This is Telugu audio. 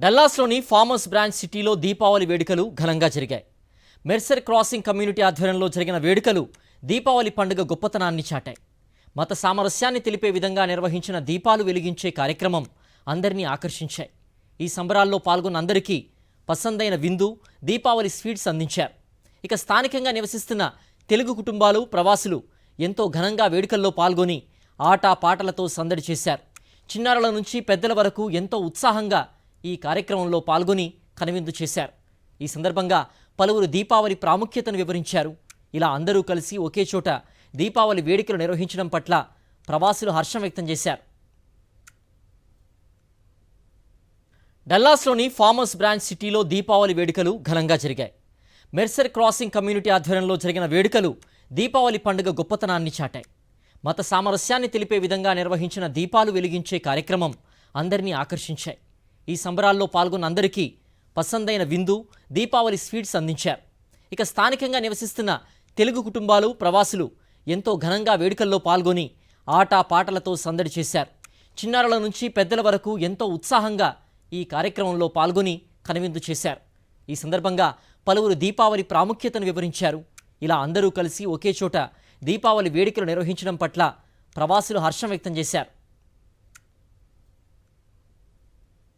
డల్లాస్లోని ఫార్మర్స్ బ్రాంచ్ సిటీలో దీపావళి వేడుకలు ఘనంగా జరిగాయి. మెర్సర్ క్రాసింగ్ కమ్యూనిటీ ఆధ్వర్యంలో జరిగిన వేడుకలు దీపావళి పండుగ గొప్పతనాన్ని చాటాయి. మత సామరస్యాన్ని తెలిపే విధంగా నిర్వహించిన దీపాలు వెలిగించే కార్యక్రమం అందరినీ ఆకర్షించాయి. ఈ సంబరాల్లో పాల్గొన్న అందరికీ పసందైన విందు, దీపావళి స్వీట్స్ అందించారు. ఇక స్థానికంగా నివసిస్తున్న తెలుగు కుటుంబాలు, ప్రవాసులు ఎంతో ఘనంగా వేడుకల్లో పాల్గొని ఆట పాటలతో సందడి చేశారు. చిన్నారుల నుంచి పెద్దల వరకు ఎంతో ఉత్సాహంగా ఈ కార్యక్రమంలో పాల్గొని కనువిందు చేశారు. ఈ సందర్భంగా పలువురు దీపావళి ప్రాముఖ్యతను వివరించారు. ఇలా అందరూ కలిసి ఒకే చోట దీపావళి వేడుకలు నిర్వహించడం పట్ల ప్రవాసులు హర్షం వ్యక్తం చేశారు. డల్లాస్లోని ఫార్మర్స్ బ్రాంచ్ సిటీలో దీపావళి వేడుకలు ఘనంగా జరిగాయి. మెర్సర్ క్రాసింగ్ కమ్యూనిటీ ఆధ్వర్యంలో జరిగిన వేడుకలు దీపావళి పండుగ గొప్పతనాన్ని చాటాయి. మత సామరస్యాన్ని తెలిపే విధంగా నిర్వహించిన దీపాలు వెలిగించే కార్యక్రమం అందరినీ ఆకర్షించాయి. ఈ సంబరాల్లో పాల్గొన్న అందరికీ పసందైన విందు, దీపావళి స్వీట్స్ అందించారు. ఇక స్థానికంగా నివసిస్తున్న తెలుగు కుటుంబాలు, ప్రవాసులు ఎంతో ఘనంగా వేడుకల్లో పాల్గొని ఆట పాటలతో సందడి చేశారు. చిన్నారుల నుంచి పెద్దల వరకు ఎంతో ఉత్సాహంగా ఈ కార్యక్రమంలో పాల్గొని కనువిందు చేశారు. ఈ సందర్భంగా పలువురు దీపావళి ప్రాముఖ్యతను వివరించారు. ఇలా అందరూ కలిసి ఒకే చోట దీపావళి వేడుకలు నిర్వహించడం పట్ల ప్రవాసులు హర్షం వ్యక్తం చేశారు.